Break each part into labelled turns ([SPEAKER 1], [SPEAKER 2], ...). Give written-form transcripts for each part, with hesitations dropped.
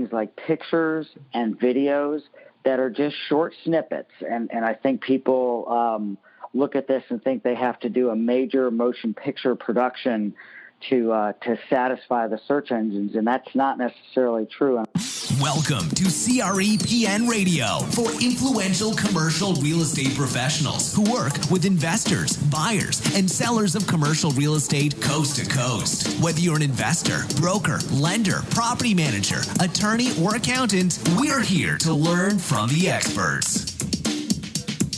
[SPEAKER 1] things like pictures and videos that are just short snippets. And I think people look at this and think they have to do a major motion picture production to satisfy the search engines, and that's not necessarily true.
[SPEAKER 2] Welcome to CREPN Radio for influential commercial real estate professionals who work with investors, buyers, and sellers of commercial real estate coast to coast. Whether you're an investor, broker, lender, property manager, attorney, or accountant, we're here to learn from the experts.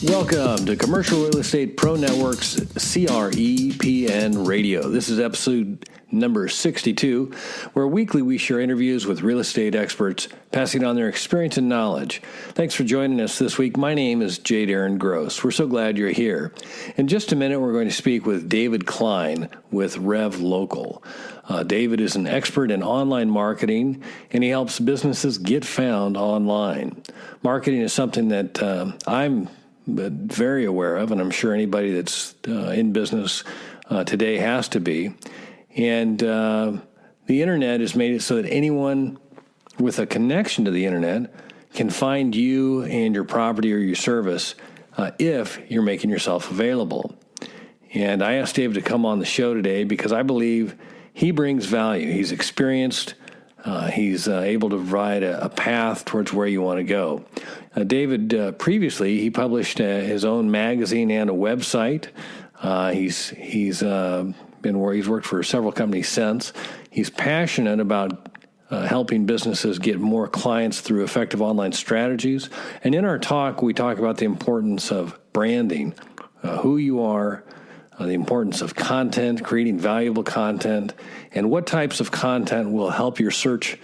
[SPEAKER 3] Welcome to Commercial Real Estate Pro Network's CREPN Radio. This is episode number 62, where weekly we share interviews with real estate experts, passing on their experience and knowledge. Thanks for joining us this week. My name is J. Darren Gross. We're so glad you're here. In just a minute, we're going to speak with David Klein with RevLocal. David is an expert in online marketing, and he helps businesses get found online. Marketing is something that I'm very aware of, and I'm sure anybody that's in business today has to be. And the internet has made it so that anyone with a connection to the internet can find you and your property or your service if you're making yourself available. And I asked David to come on the show today because I believe he brings value. He's experienced. He's able to provide a path towards where you want to go. David, previously, he published his own magazine and a website. He's worked for several companies since. He's passionate about helping businesses get more clients through effective online strategies. And in our talk, we talk about the importance of branding, who you are, the importance of content, creating valuable content, and what types of content will help your search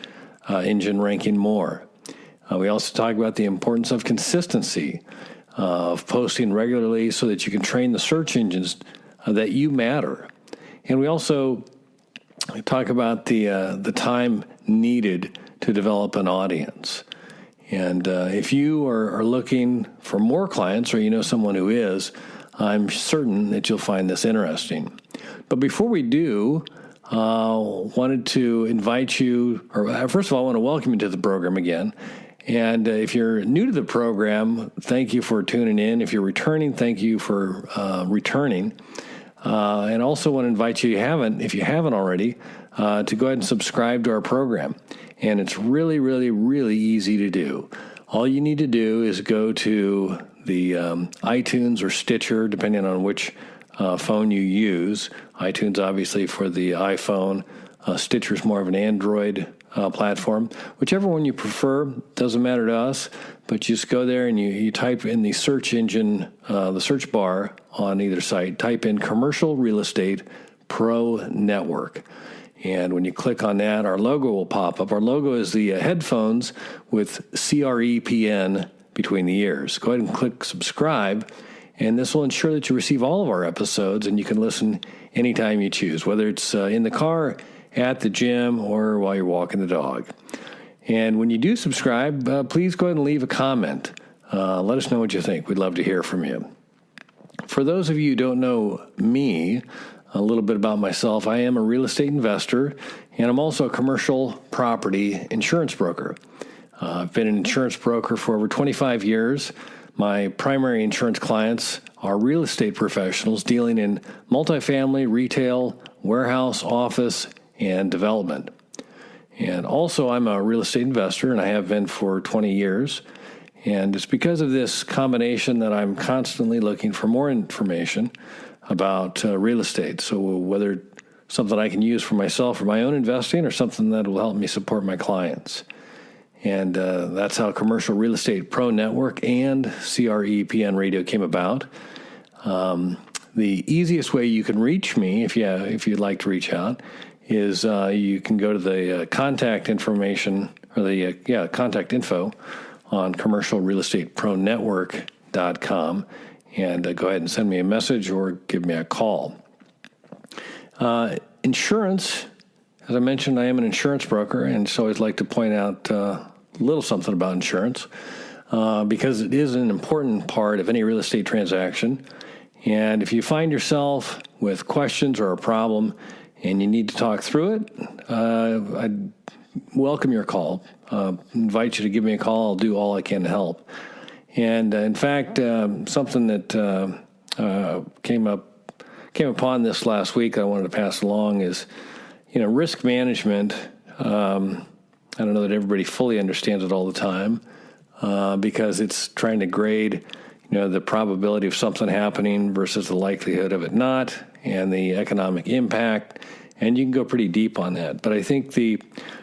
[SPEAKER 3] engine ranking more. We also talk about the importance of consistency, of posting regularly so that you can train the search engines that you matter. And we also talk about the time needed to develop an audience. And if you are looking for more clients, or you know someone who is, I'm certain that you'll find this interesting. But before we do, wanted to invite you, or first of all, I want to welcome you to the program again. And if you're new to the program, thank you for tuning in. If you're returning, thank you for returning. And also want to invite you, if you haven't already, to go ahead and subscribe to our program. And it's really, really, really easy to do. All you need to do is go to the iTunes or Stitcher, depending on which phone you use. iTunes, obviously, for the iPhone. Stitcher is more of an Android platform. Whichever one you prefer, doesn't matter to us, but just go there and you type in the search engine, the search bar on either site, type in Commercial Real Estate Pro Network. And when you click on that, our logo will pop up. Our logo is the headphones with CREPN between the ears. Go ahead and click subscribe, and this will ensure that you receive all of our episodes, and you can listen anytime you choose, whether it's in the car, at the gym, or while you're walking the dog. And when you do subscribe, please go ahead and leave a comment. Let us know what you think. We'd love to hear from you. For those of you who don't know me, a little bit about myself, I am a real estate investor, and I'm also a commercial property insurance broker. I've been an insurance broker for over 25 years. My primary insurance clients are real estate professionals dealing in multifamily, retail, warehouse, office, and development. And also, I'm a real estate investor, and I have been for 20 years. And it's because of this combination that I'm constantly looking for more information about real estate. So whether something I can use for myself or my own investing, or something that will help me support my clients. And that's how Commercial Real Estate Pro Network and CREPN Radio came about. The easiest way you can reach me, if you'd like to reach out, is you can go to the contact information, or the contact info on commercialrealestatepronetwork.com, and go ahead and send me a message or give me a call. Insurance, as I mentioned, I am an insurance broker, and so I'd like to point out a little something about insurance because it is an important part of any real estate transaction. And if you find yourself with questions or a problem and you need to talk through it, I'd welcome your call. Invite you to give me a call. I'll do all I can to help. And in fact, something that came upon this last week I wanted to pass along is, risk management. I don't know that everybody fully understands it all the time because it's trying to grade, the probability of something happening versus the likelihood of it not, and the economic impact. And you can go pretty deep on that. But I think the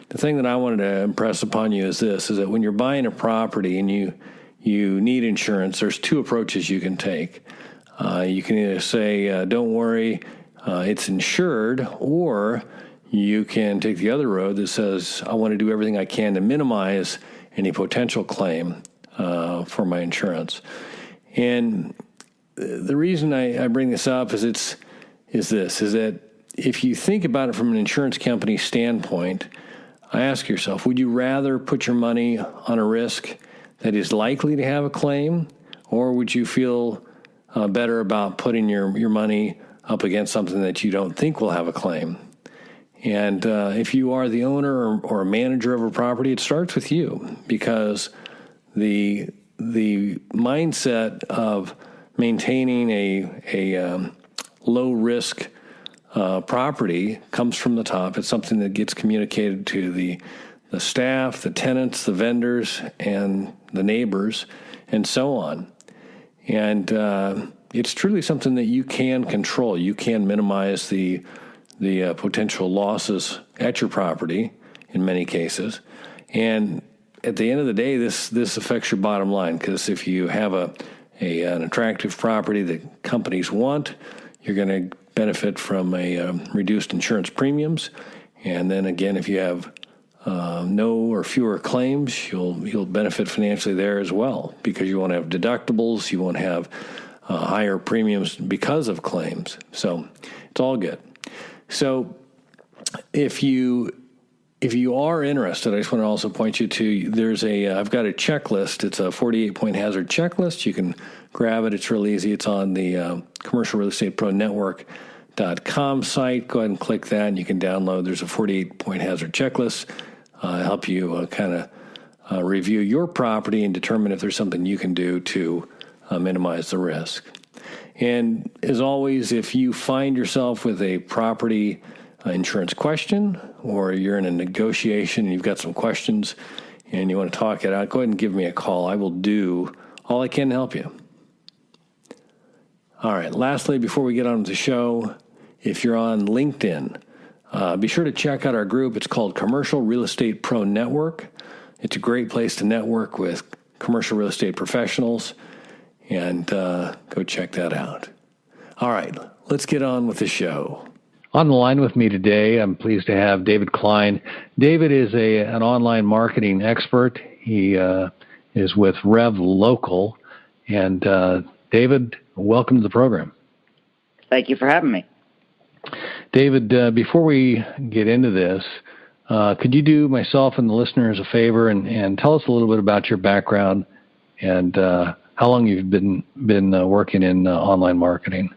[SPEAKER 3] thing that I wanted to impress upon you is this, is that when you're buying a property and you need insurance, there's two approaches you can take. You can either say, don't worry, it's insured, or you can take the other road that says, I want to do everything I can to minimize any potential claim for my insurance. And the reason I bring this up is that if you think about it from an insurance company standpoint, I ask yourself, would you rather put your money on a risk that is likely to have a claim, or would you feel better about putting your money up against something that you don't think will have a claim? And if you are the owner or a manager of a property, it starts with you, because the mindset of maintaining a low risk property comes from the top. It's something that gets communicated to the staff, the tenants, the vendors, and the neighbors, and so on. And it's truly something that you can control. You can minimize the potential losses at your property in many cases. And at the end of the day, this affects your bottom line, because if you have an attractive property that companies want, you're going to benefit from a reduced insurance premiums. And then again, if you have no or fewer claims, you'll benefit financially there as well, because you won't have deductibles, you won't have higher premiums because of claims. So it's all good. So if you are interested, I just want to also point you to, I've got a checklist. It's a 48-point hazard checklist. You can grab it. It's real easy. It's on the Commercial Real Estate Pro Network.com site. Go ahead and click that, and you can download. There's a 48-point hazard checklist. Help you kind of review your property and determine if there's something you can do to minimize the risk. And as always, if you find yourself with a property insurance question, or you're in a negotiation and you've got some questions and you want to talk it out, go ahead and give me a call. I will do all I can to help you. All right. Lastly, before we get on with the show, if you're on LinkedIn, be sure to check out our group. It's called Commercial Real Estate Pro Network. It's a great place to network with commercial real estate professionals, and go check that out. All right. Let's get on with the show. On the line with me today, I'm pleased to have David Klein. David is an online marketing expert. He is with RevLocal. And David, welcome to the program.
[SPEAKER 1] Thank you for having me.
[SPEAKER 3] David, before we get into this, could you do myself and the listeners a favor and tell us a little bit about your background and how long you've been working in online marketing?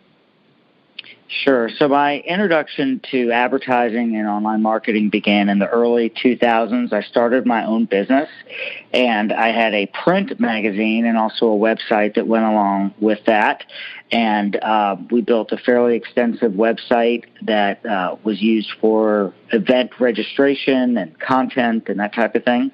[SPEAKER 1] Sure. So my introduction to advertising and online marketing began in the early 2000s. I started my own business, and I had a print magazine and also a website that went along with that. And we built a fairly extensive website that was used for event registration and content and that type of thing.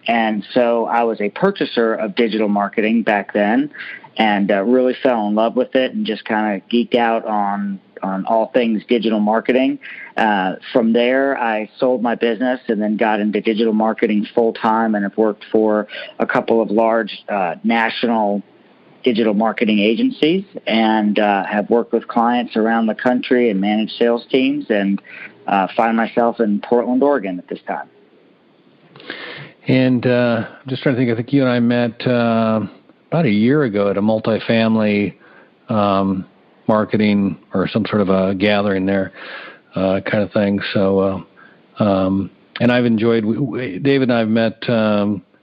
[SPEAKER 1] And so I was a purchaser of digital marketing back then, and really fell in love with it and just kind of geeked out on all things digital marketing. From there, I sold my business and then got into digital marketing full-time, and have worked for a couple of large national digital marketing agencies, and have worked with clients around the country and managed sales teams, and find myself in Portland, Oregon at this time.
[SPEAKER 3] And just trying to think, I think you and I met about a year ago at a multifamily marketing or some sort of a gathering there kind of thing. So, and I've enjoyed, David and I have met,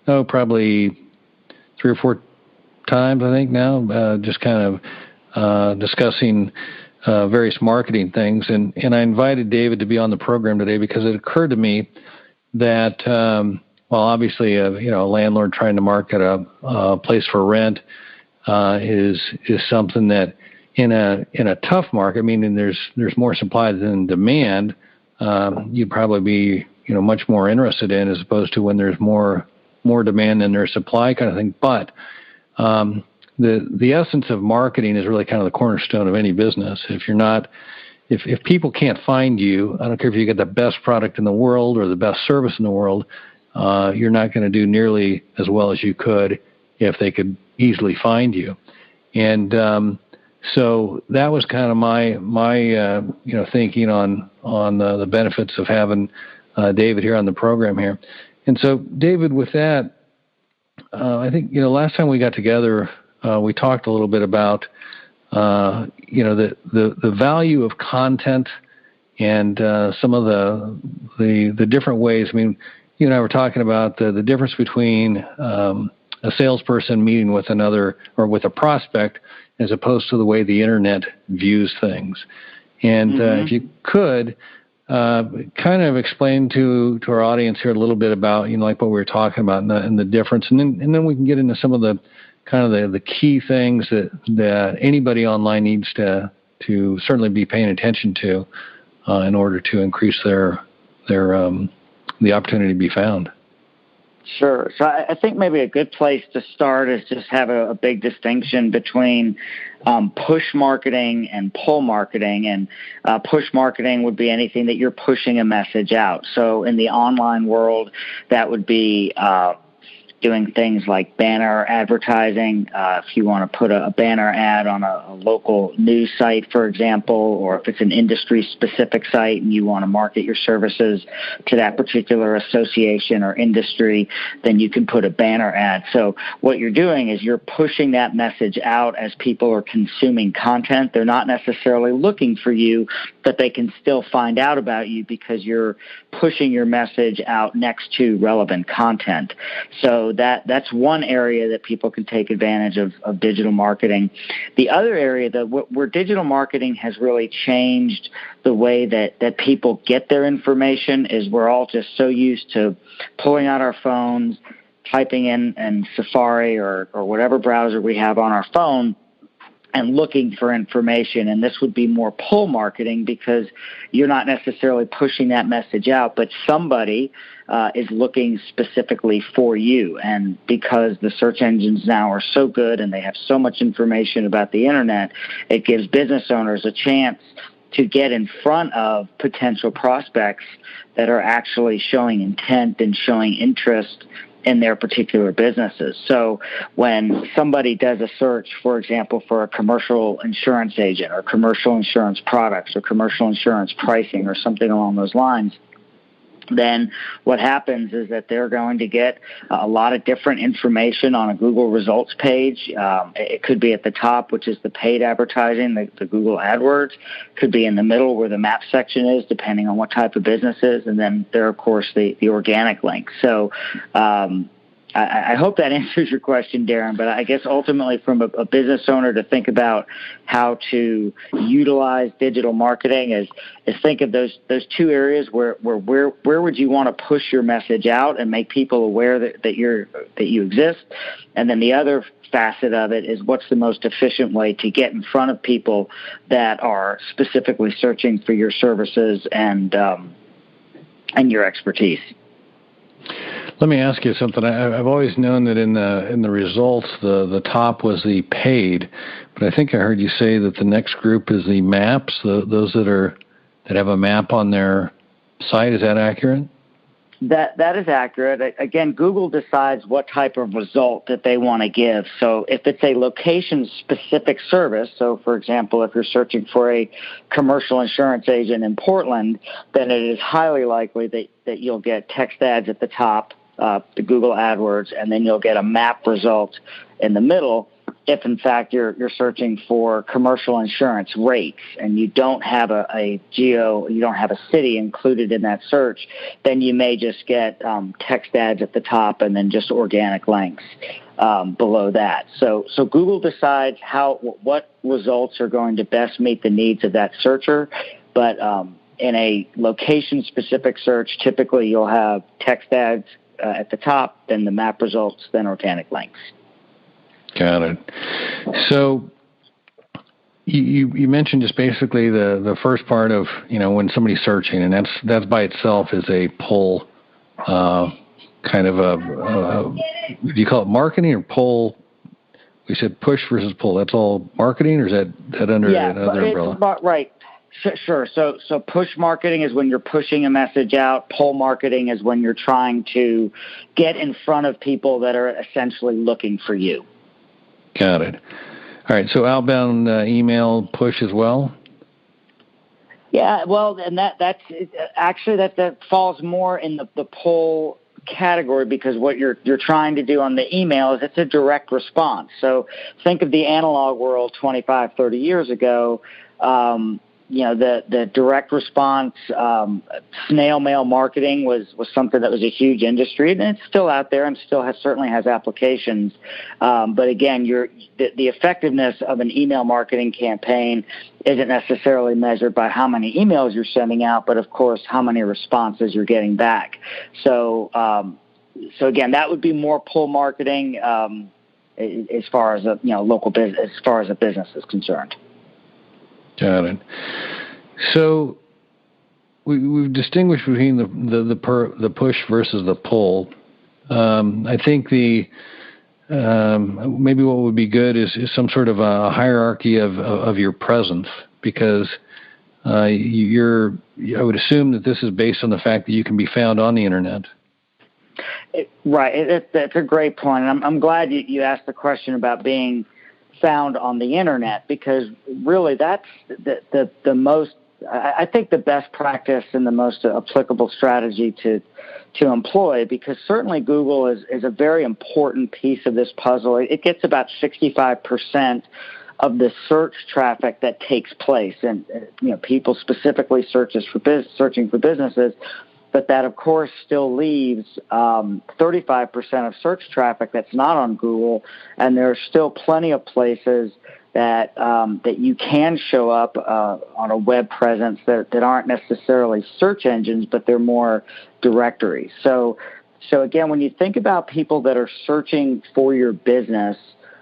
[SPEAKER 3] probably 3 or 4 times, I think now, just kind of discussing various marketing things. And I invited David to be on the program today because it occurred to me that, well, obviously, a landlord trying to market a place for rent is something that in a tough market, meaning there's more supply than demand, you'd probably be much more interested in, as opposed to when there's more demand than there's supply, kind of thing. But the essence of marketing is really kind of the cornerstone of any business. If people can't find you, I don't care if you get the best product in the world or the best service in the world, you're not going to do nearly as well as you could if they could easily find you. And so that was kind of my thinking on the benefits of having David here on the program here. And so, David, with that, I think last time we got together, we talked a little bit about the value of content and some of the different ways. I mean, you and I were talking about the difference between a salesperson meeting with another or with a prospect as opposed to the way the internet views things. And if you could kind of explain to our audience here a little bit about like what we were talking about and the difference, and then we can get into some of the kind of the key things that anybody online needs to certainly be paying attention to in order to increase their the opportunity to be found.
[SPEAKER 1] Sure. So I think maybe a good place to start is just have a big distinction between push marketing and pull marketing. And push marketing would be anything that you're pushing a message out. So in the online world, that would be doing things like banner advertising. If you want to put a banner ad on a local news site, for example, or if it's an industry-specific site and you want to market your services to that particular association or industry, then you can put a banner ad. So what you're doing is you're pushing that message out as people are consuming content. They're not necessarily looking for you, but they can still find out about you because you're pushing your message out next to relevant content. So that's one area that people can take advantage of digital marketing. The other area where digital marketing has really changed the way that people get their information is we're all just so used to pulling out our phones, typing in Safari or whatever browser we have on our phone, and looking for information. And this would be more pull marketing because you're not necessarily pushing that message out, but somebody is looking specifically for you. And because the search engines now are so good and they have so much information about the internet, it gives business owners a chance to get in front of potential prospects that are actually showing intent and showing interest in their particular businesses. So when somebody does a search, for example, for a commercial insurance agent or commercial insurance products or commercial insurance pricing or something along those lines, then what happens is that they're going to get a lot of different information on a Google results page. It could be at the top, which is the paid advertising, the Google AdWords. Could be in the middle where the map section is, depending on what type of business is. And then there are, of course, the organic links. So I hope that answers your question, Darren, but I guess ultimately from a business owner to think about how to utilize digital marketing is think of those two areas where would you want to push your message out and make people aware that you exist, and then the other facet of it is what's the most efficient way to get in front of people that are specifically searching for your services and your expertise.
[SPEAKER 3] Let me ask you something. I've always known that in the results, the top was the paid, but I think I heard you say that the next group is the maps. Those that have a map on their site. Is that accurate?
[SPEAKER 1] That is accurate. Again, Google decides what type of result that they want to give. So if it's a location-specific service, so for example, if you're searching for a commercial insurance agent in Portland, then it is highly likely that you'll get text ads at the top, the Google AdWords, and then you'll get a map result in the middle. If in fact you're searching for commercial insurance rates and you don't have you don't have a city included in that search, then you may just get text ads at the top and then just organic links below that. So Google decides what results are going to best meet the needs of that searcher, but in a location-specific search, typically you'll have text ads at the top, then the map results, then organic links.
[SPEAKER 3] Got it. So you mentioned just basically the first part of, when somebody's searching, and that's by itself is a pull, kind of do you call it marketing or pull? We said push versus pull. That's all marketing, or is that under another umbrella?
[SPEAKER 1] Right. Sure. So push marketing is when you're pushing a message out. Pull marketing is when you're trying to get in front of people that are essentially looking for you.
[SPEAKER 3] Got it. All right. So outbound email push as well.
[SPEAKER 1] Yeah. Well, and that falls more in the pull category, because what you're trying to do on the email is it's a direct response. So think of the analog world 25, 30 years ago. The direct response, snail mail marketing was something that was a huge industry, and it's still out there and certainly has applications. But again, the effectiveness of an email marketing campaign isn't necessarily measured by how many emails you're sending out, but of course how many responses you're getting back. So again, that would be more pull marketing as far as a local business, as far as a business is concerned.
[SPEAKER 3] Got it. So we've distinguished between the push versus the pull. I think maybe what would be good is some sort of a hierarchy of your presence, because I would assume that this is based on the fact that you can be found on the internet.
[SPEAKER 1] Right. That's a great point. And I'm glad you asked the question about being found on the internet, because really that's the most, I think, the best practice and the most applicable strategy to employ, because certainly Google is a very important piece of this puzzle. It gets about 65% of the search traffic that takes place, and people specifically searching for businesses. But that, of course, still leaves 35% of search traffic that's not on Google, and there are still plenty of places that you can show up on a web presence that aren't necessarily search engines, but they're more directories. So again, when you think about people that are searching for your business,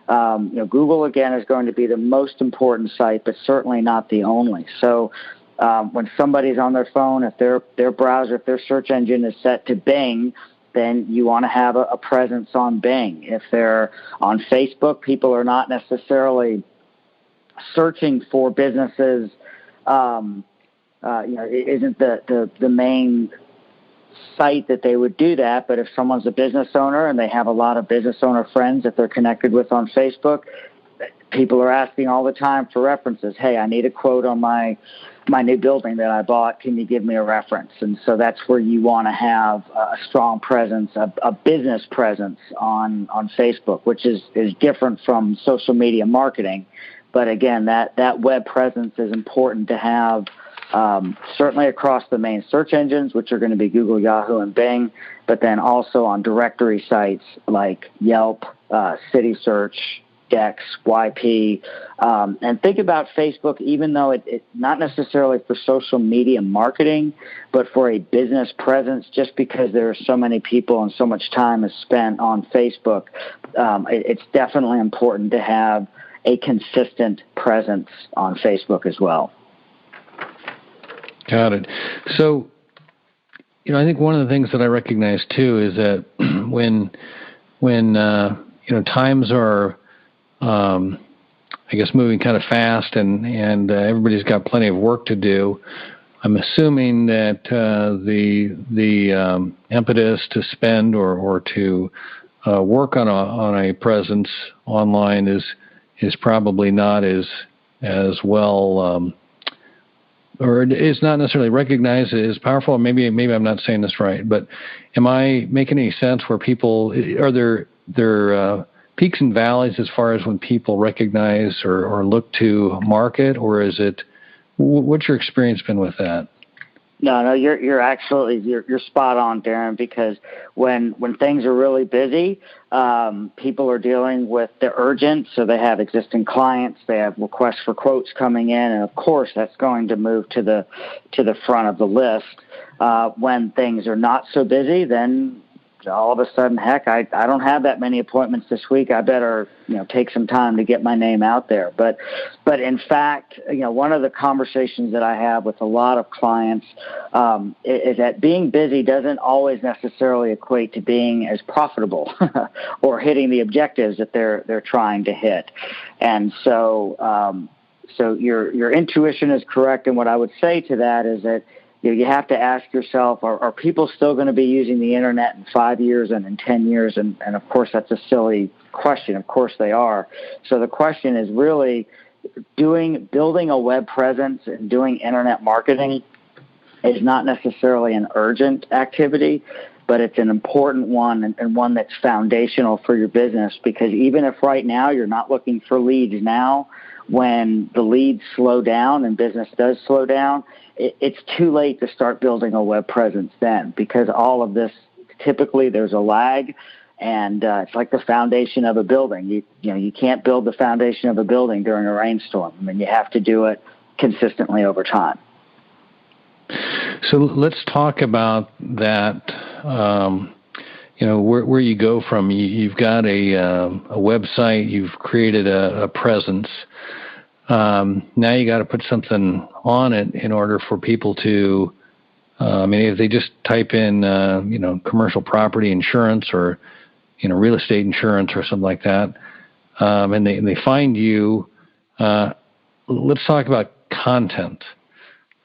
[SPEAKER 1] Google again is going to be the most important site, but certainly not the only. So when somebody's on their phone, if their browser, if their search engine is set to Bing, then you want to have a presence on Bing. If they're on Facebook, people are not necessarily searching for businesses. It isn't the main site that they would do that. But if someone's a business owner and they have a lot of business owner friends that they're connected with on Facebook, people are asking all the time for references. Hey, I need a quote on my new building that I bought. Can you give me a reference? And so that's where you want to have a strong presence, a business presence on Facebook, which is different from social media marketing. But again, that web presence is important to have, certainly across the main search engines, which are going to be Google, Yahoo, and Bing, but then also on directory sites like Yelp, City Search, Dex, YP, and think about Facebook, even though it's not necessarily for social media marketing, but for a business presence, just because there are so many people and so much time is spent on Facebook, it's definitely important to have a consistent presence on Facebook as well.
[SPEAKER 3] Got it. So, I think one of the things that I recognize too is that when times are moving kind of fast and everybody's got plenty of work to do, I'm assuming that the impetus to spend or to work on a presence online is probably not as well, or is not necessarily recognized as powerful. Maybe I'm not saying this right, but am I making any sense where people are there peaks and valleys as far as when people recognize or look to market, or is it, what's your experience been with that?
[SPEAKER 1] No, you're absolutely you're spot on, Darren. Because when things are really busy, people are dealing with the urgent, so they have existing clients, they have requests for quotes coming in, and of course that's going to move to the front of the list. When things are not so busy, then all of a sudden, heck, I don't have that many appointments this week. I better, take some time to get my name out there. But in fact, one of the conversations that I have with a lot of clients is that being busy doesn't always necessarily equate to being as profitable or hitting the objectives that they're trying to hit. And so your intuition is correct. And what I would say to that is that you have to ask yourself, are people still going to be using the internet in 5 years and in 10 years? And of course, that's a silly question. Of course they are. So the question is really building a web presence and doing internet marketing is not necessarily an urgent activity, but it's an important one and one that's foundational for your business, because even if right now you're not looking for leads now, when the leads slow down and business does slow down, it's too late to start building a web presence then, because all of this, typically there's a lag, and it's like the foundation of a building. You can't build the foundation of a building during a rainstorm. I mean, you have to do it consistently over time.
[SPEAKER 3] So let's talk about that. Where you go from. You've got a website. You've created a presence. Now you got to put something on it in order for people to, if they just type in, commercial property insurance or, real estate insurance or something like that, and they find you, let's talk about content.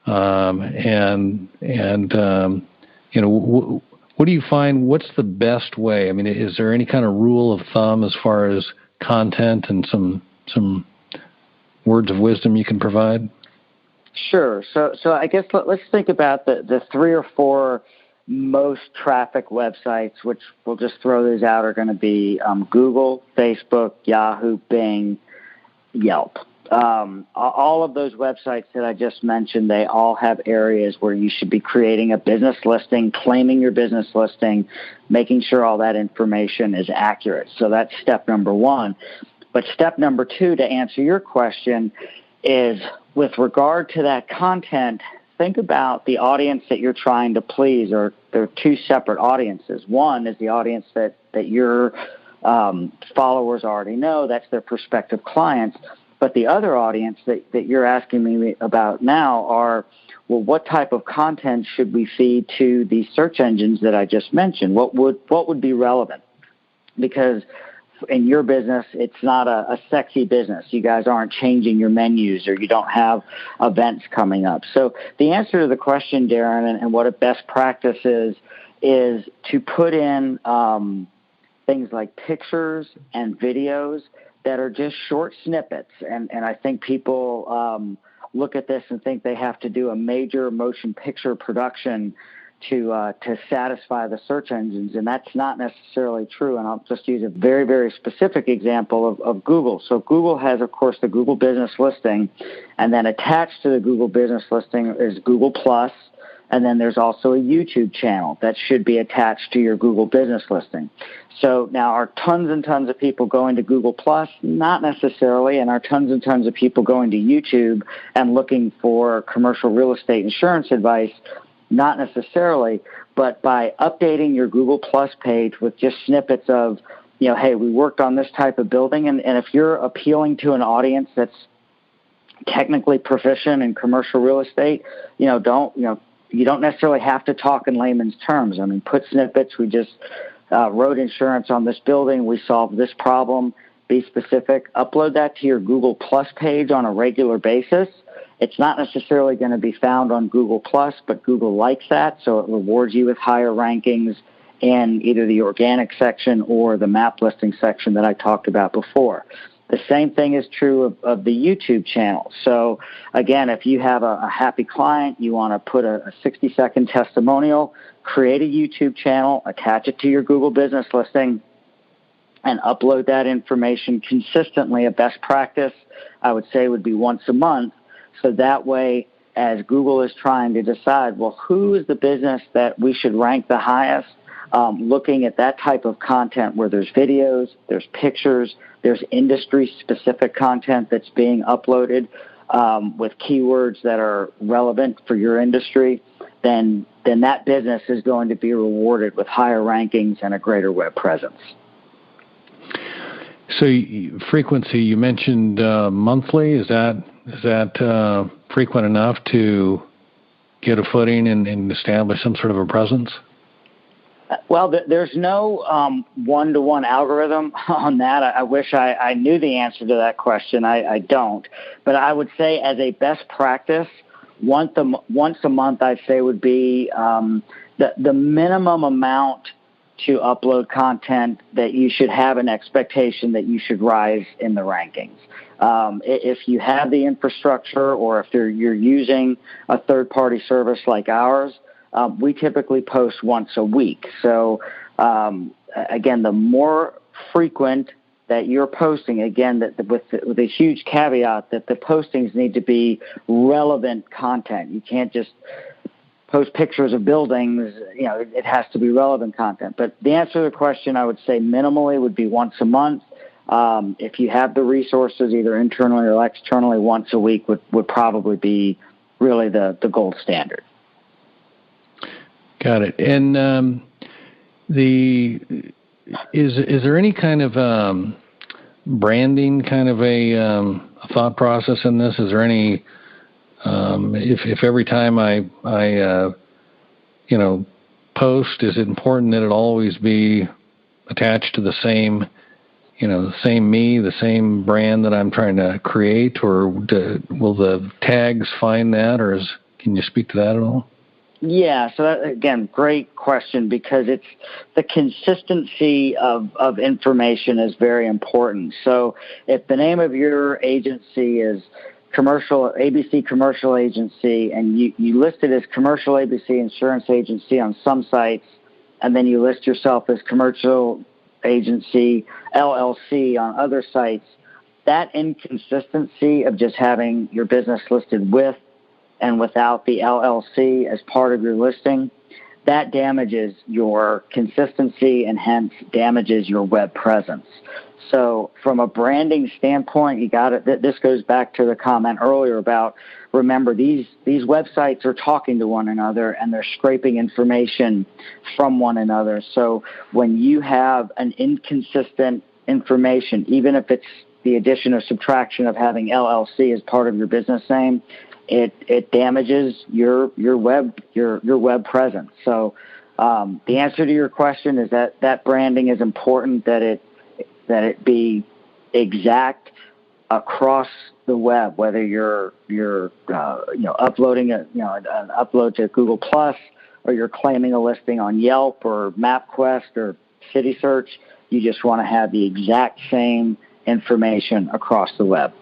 [SPEAKER 3] What do you find? What's the best way? I mean, is there any kind of rule of thumb as far as content and some words of wisdom you can provide?
[SPEAKER 1] Sure. So I guess let's think about the 3 or 4 most traffic websites, which we'll just throw these out, are going to be Google, Facebook, Yahoo, Bing, Yelp. All of those websites that I just mentioned, they all have areas where you should be creating a business listing, claiming your business listing, making sure all that information is accurate. So that's step number 1. But step number 2, to answer your question, is with regard to that content, think about the audience that you're trying to please, or there are 2 separate audiences. One is the audience that your followers already know. That's their prospective clients. But the other audience that you're asking me about now are, well, what type of content should we feed to the search engines that I just mentioned? What would be relevant? Because in your business, it's not a sexy business. You guys aren't changing your menus, or you don't have events coming up. So the answer to the question, Darren, and what a best practice is to put in things like pictures and videos that are just short snippets. And I think people look at this and think they have to do a major motion picture production to satisfy the search engines, and that's not necessarily true. And I'll just use a very, very specific example of Google. So Google has, of course, the Google Business Listing, and then attached to the Google Business Listing is Google+, and then there's also a YouTube channel that should be attached to your Google Business Listing. So now, are tons and tons of people going to Google+? Not necessarily. And are tons and tons of people going to YouTube and looking for commercial real estate insurance advice? Not necessarily. But by updating your Google+ page with just snippets of, hey, we worked on this type of building, and if you're appealing to an audience that's technically proficient in commercial real estate, you don't necessarily have to talk in layman's terms. I mean, put snippets. We just wrote insurance on this building. We solved this problem. Be specific. Upload that to your Google+ page on a regular basis. It's not necessarily going to be found on Google+, but Google likes that, so it rewards you with higher rankings in either the organic section or the map listing section that I talked about before. The same thing is true of the YouTube channel. So, again, if you have a happy client, you want to put a 60-second testimonial, create a YouTube channel, attach it to your Google Business Listing, and upload that information consistently. A best practice, I would say, would be once a month. So that way as Google is trying to decide, well, who is the business that we should rank the highest, looking at that type of content where there's videos, there's pictures, there's industry-specific content that's being uploaded with keywords that are relevant for your industry, then that business is going to be rewarded with higher rankings and a greater web presence.
[SPEAKER 3] So frequency, you mentioned monthly. Is that frequent enough to get a footing and establish some sort of a presence?
[SPEAKER 1] Well, there's no one-to-one algorithm on that. I wish I knew the answer to that question. I don't. But I would say as a best practice, once a month, I'd say would be the minimum amount to upload content that you should have an expectation that you should rise in the rankings. If you have the infrastructure or if you're using a third-party service like ours, we typically post once a week. So, again, the more frequent that you're posting, again, with a huge caveat that the postings need to be relevant content. You can't just post pictures of buildings. It has to be relevant content. But the answer to the question, I would say minimally would be once a month. If you have the resources, either internally or externally, once a week would probably be really the gold standard.
[SPEAKER 3] Got it. And is there any kind of branding kind of a thought process in this? Is there any if every time I post, is it important that it always be attached to the same the same brand that I'm trying to create, or will the tags find that, or can you speak to that at all?
[SPEAKER 1] Yeah, so that, again, great question, because it's the consistency of information is very important. So if the name of your agency is ABC Commercial Agency, and you list it as Commercial ABC Insurance Agency on some sites, and then you list yourself as Commercial Agency LLC on other sites, that inconsistency of just having your business listed with and without the LLC as part of your listing, that damages your consistency and hence damages your web presence. So from a branding standpoint, you got it. This goes back to the comment earlier about, remember, these websites are talking to one another and they're scraping information from one another. So when you have an inconsistent information, even if it's the addition or subtraction of having LLC as part of your business name, it damages your web presence. So the answer to your question is that branding is important, that it be exact across the web, whether you're uploading an upload to Google Plus, or you're claiming a listing on Yelp or MapQuest or City Search. You just want to have the exact same information across the web.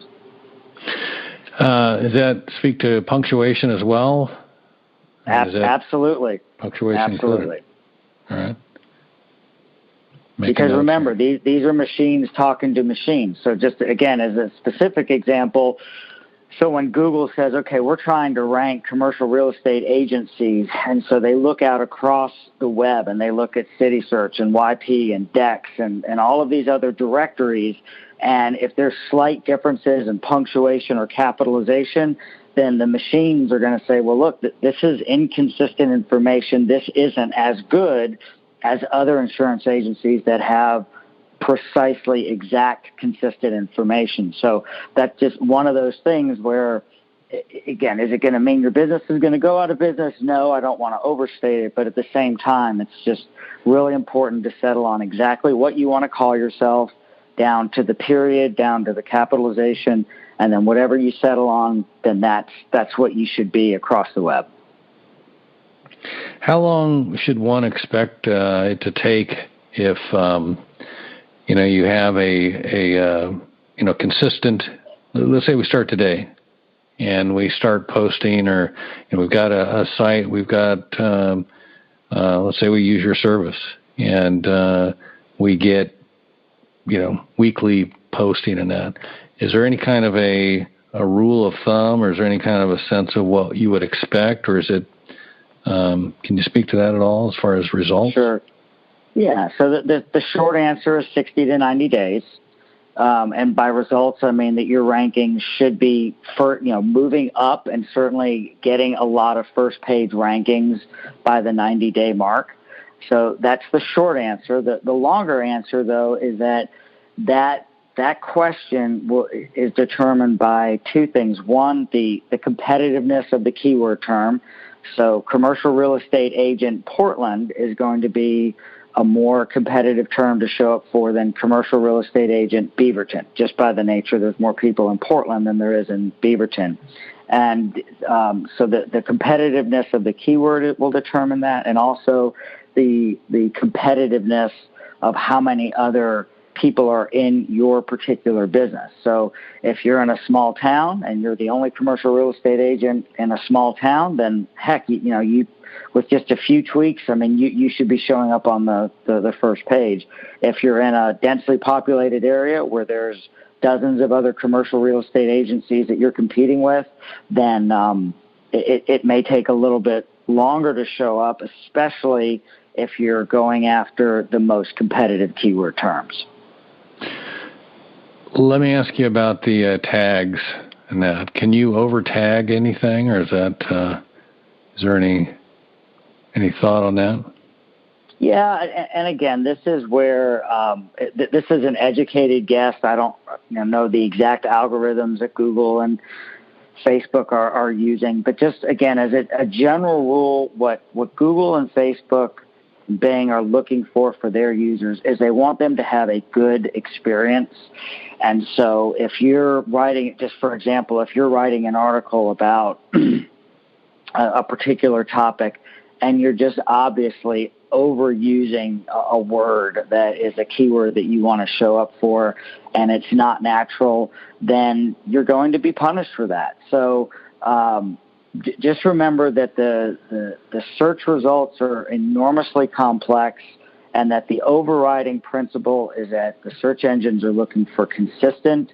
[SPEAKER 3] Does that speak to punctuation as well?
[SPEAKER 1] Absolutely.
[SPEAKER 3] Punctuation
[SPEAKER 1] absolutely.
[SPEAKER 3] Included. All right.
[SPEAKER 1] Because remember, these are machines talking to machines. So just, again, as a specific example, so when Google says, okay, we're trying to rank commercial real estate agencies, and so they look out across the web and they look at City Search and YP and Dex and all of these other directories, and if there's slight differences in punctuation or capitalization, then the machines are going to say, well, look, this is inconsistent information. This isn't as good as other insurance agencies that have precisely exact, consistent information. So that's just one of those things where, again, is it going to mean your business is going to go out of business? No, I don't want to overstate it. But at the same time, it's just really important to settle on exactly what you want to call yourself, down to the period, down to the capitalization, and then whatever you settle on, then that's what you should be across the web.
[SPEAKER 3] How long should one expect it to take if you have a consistent? Let's say we start today, and we start posting, or we've got a site. We've got let's say we use your service, and we get weekly posting in that. Is there any kind of a a rule of thumb, or is there any kind of a sense of what you would expect, or is it? Can you speak to that at all as far as results?
[SPEAKER 1] Sure. Yeah. So the short answer is 60 to 90 days. And by results, I mean that your rankings should be moving up and certainly getting a lot of first page rankings by the 90-day mark. So that's the short answer. The longer answer, though, is that question is determined by two things. One, the competitiveness of the keyword term. So commercial real estate agent Portland is going to be a more competitive term to show up for than commercial real estate agent Beaverton, just by the nature there's more people in Portland than there is in Beaverton. And so the competitiveness of the keyword will determine that, and also the competitiveness of how many other people are in your particular business. So if you're in a small town and you're the only commercial real estate agent in a small town, then heck, you with just a few tweaks, I mean, you should be showing up on the first page. If you're in a densely populated area where there's dozens of other commercial real estate agencies that you're competing with, then it may take a little bit longer to show up, especially if you're going after the most competitive keyword terms.
[SPEAKER 3] Let me ask you about the tags and that. Can you over tag anything, or is there any thought on that?
[SPEAKER 1] Yeah, and again, this is where this is an educated guess. I don't know the exact algorithms that Google and Facebook are using, but just again, as a general rule, what Google and Facebook and Bing are looking for their users is they want them to have a good experience. And so if you're writing, just for example, if you're writing an article about a particular topic and you're just obviously overusing a word that is a keyword that you want to show up for and it's not natural, then you're going to be punished for that. So just remember that the search results are enormously complex, and that the overriding principle is that the search engines are looking for consistent,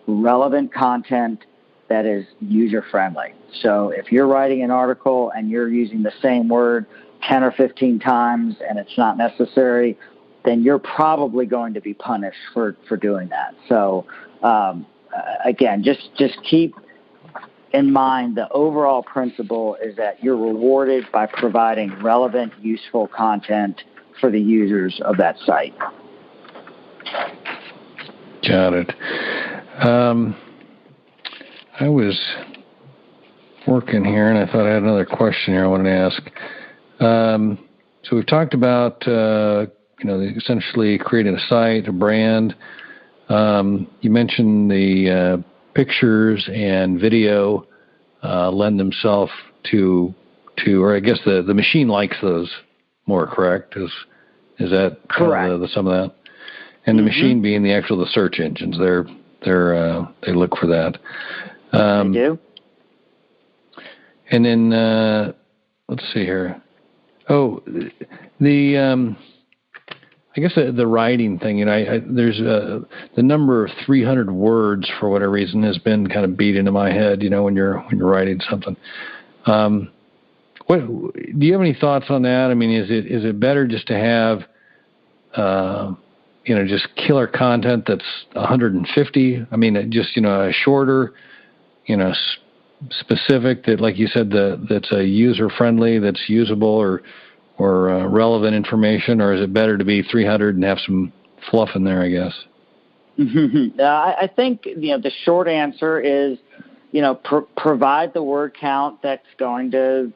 [SPEAKER 1] relevant content that is user-friendly. So if you're writing an article and you're using the same word 10 or 15 times and it's not necessary, then you're probably going to be punished for doing that. So again, just keep in mind the overall principle is that you're rewarded by providing relevant, useful content for the users of that site.
[SPEAKER 3] Got it. I was working here, and I thought I had another question here I wanted to ask. So we've talked about, essentially creating a site, a brand. You mentioned the pictures and video lend themselves to, or I guess the machine likes those more, correct? Is that
[SPEAKER 1] correct?
[SPEAKER 3] Some of that, and the machine being the search engines, they look for that.
[SPEAKER 1] They do.
[SPEAKER 3] And then let's see here. Oh, I guess the writing thing. There's the number of 300 words for whatever reason has been kind of beat into my head. When you're writing something. What do you have any thoughts on that? I mean, is it better just to have, just killer content that's 150? I mean, just a shorter, specific that, like you said, that's a user friendly, that's usable or relevant information, or is it better to be 300 and have some fluff in there? I guess.
[SPEAKER 1] I think the short answer is provide the word count that's going to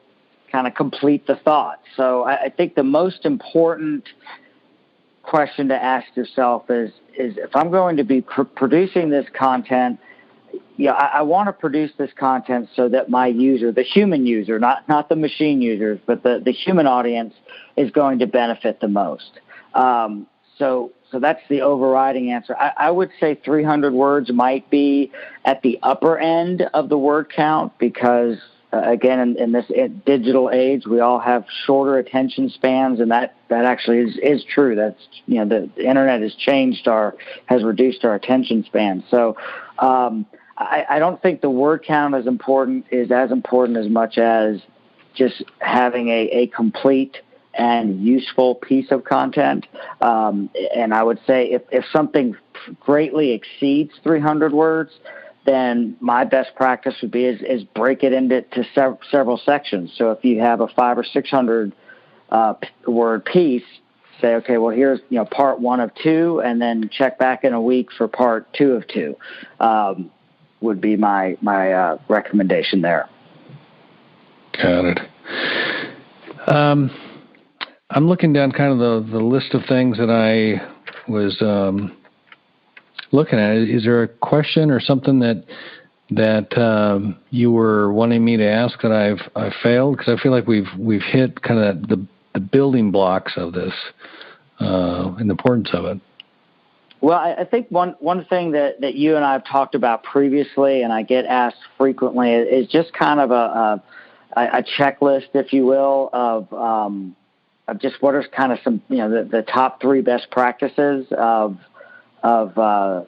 [SPEAKER 1] kind of complete the thought. So I think the most important question to ask yourself is if I'm going to be producing this content, I want to produce this content so that my user, the human user, not the machine users, but the human audience is going to benefit the most. So that's the overriding answer. I would say 300 words might be at the upper end of the word count because, again, in this digital age, we all have shorter attention spans, and that actually is true. That's the internet has reduced our attention span. So I don't think the word count is as important as much as just having a complete and useful piece of content. And I would say if something greatly exceeds 300 words, then my best practice would be is break it into several sections. So if you have a 500 or 600 word piece, say, okay, well, here's part 1 of 2, and then check back in a week for part 2 of 2. Would be my recommendation there.
[SPEAKER 3] Got it. I'm looking down kind of the list of things that I was looking at. Is there a question or something that you were wanting me to ask that I've failed? Because I feel like we've hit kind of the building blocks of this and the importance of it.
[SPEAKER 1] Well, I think one thing that you and I have talked about previously, and I get asked frequently, is just kind of a checklist, if you will, of just what are kind of some the top 3 best practices of advice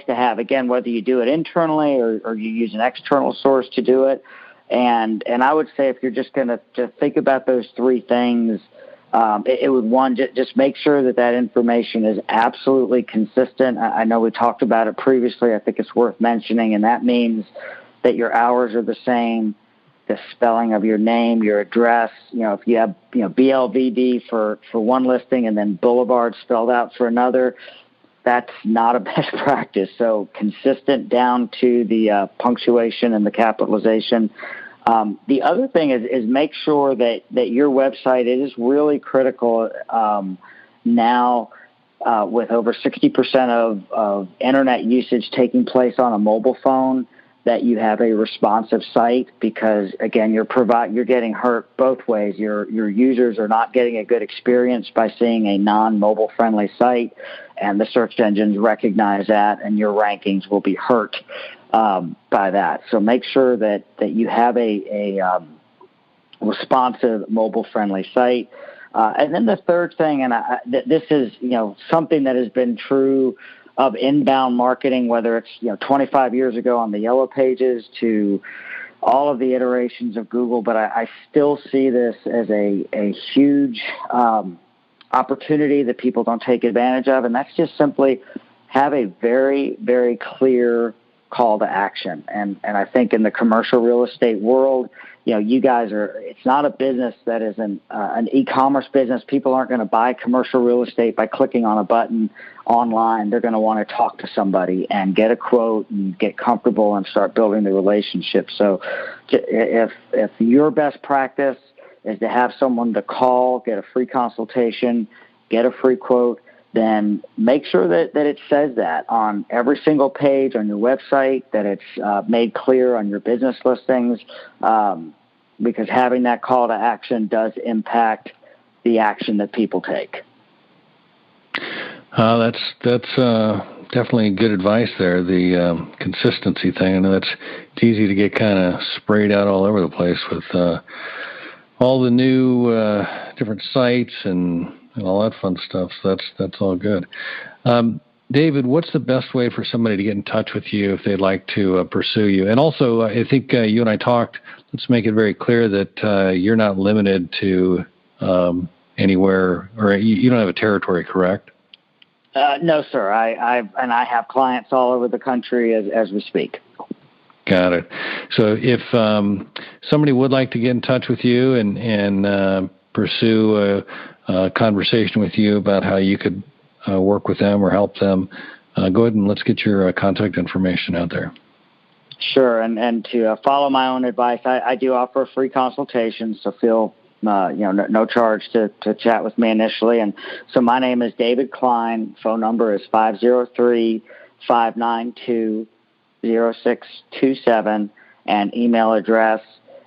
[SPEAKER 1] to have. Again, whether you do it internally or you use an external source to do it, and I would say if you're just going to think about those 3 things. It would just make sure that information is absolutely consistent. I know we talked about it previously. I think it's worth mentioning, and that means that your hours are the same, the spelling of your name, your address. If you have BLVD for one listing and then Boulevard spelled out for another, that's not a best practice. So consistent down to the punctuation and the capitalization. The other thing is make sure that your website, it is really critical now with over 60% of internet usage taking place on a mobile phone, that you have a responsive site, because again, you're getting hurt both ways. Your users are not getting a good experience by seeing a non-mobile friendly site, and the search engines recognize that, and your rankings will be hurt by that. So make sure that you have a responsive mobile friendly site. And then the third thing, and this is something that has been true of inbound marketing, whether it's 25 years ago on the Yellow Pages to all of the iterations of Google, but I still see this as a huge opportunity that people don't take advantage of, and that's just simply have a very, very clear call to action. And I think in the commercial real estate world, you guys it's not a business that is an e-commerce business. People aren't going to buy commercial real estate by clicking on a button online. They're going to want to talk to somebody and get a quote and get comfortable and start building the relationship. So if your best practice is to have someone to call, get a free consultation, get a free quote, then make sure that it says that on every single page on your website, that it's made clear on your business listings, because having that call to action does impact the action that people take.
[SPEAKER 3] That's definitely good advice there, the consistency thing. I know it's easy to get kind of sprayed out all over the place with all the new different sites and all that fun stuff. So that's all good. David, what's the best way for somebody to get in touch with you if they'd like to pursue you? And also, I think you and I talked, let's make it very clear that you're not limited to anywhere, or you don't have a territory, correct?
[SPEAKER 1] No, sir. I have clients all over the country as we speak.
[SPEAKER 3] Got it. So if somebody would like to get in touch with you and pursue a conversation with you about how you could work with them or help them, go ahead and let's get your contact information out there.
[SPEAKER 1] Sure, and to follow my own advice, I do offer a free consultation, so feel no charge to chat with me initially. And so my name is David Klein. Phone number is 503-592-0627, and email address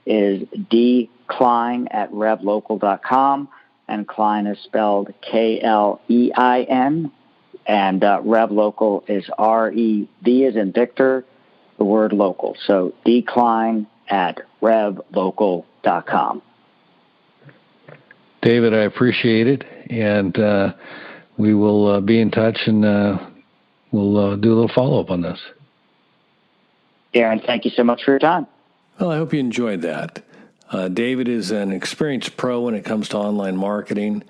[SPEAKER 1] is dklein@revlocal.com, and Klein is spelled Klein, and RevLocal is REV as in Victor, the word local. So dklein@revlocal.com.
[SPEAKER 3] David, I appreciate it, and we will be in touch, and we'll do a little follow-up on this.
[SPEAKER 1] Aaron, thank you so much for your time.
[SPEAKER 3] Well, I hope you enjoyed that. David is an experienced pro when it comes to online marketing,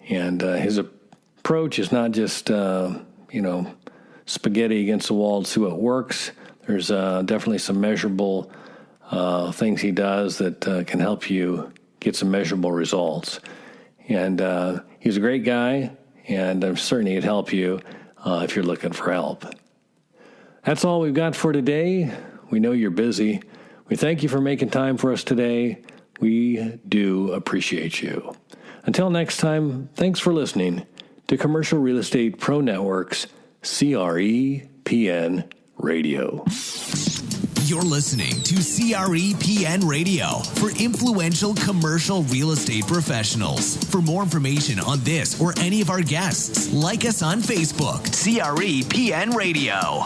[SPEAKER 3] and his approach is not just, spaghetti against the wall to see what works. There's definitely some measurable things he does that can help you get some measurable results. And he's a great guy, and I'm certain he'd help you if you're looking for help. That's all we've got for today. We know you're busy. We thank you for making time for us today. We do appreciate you. Until next time, thanks for listening to Commercial Real Estate Pro Network's CREPN Radio.
[SPEAKER 2] You're listening to CREPN Radio for influential commercial real estate professionals. For more information on this or any of our guests, like us on Facebook, CREPN Radio.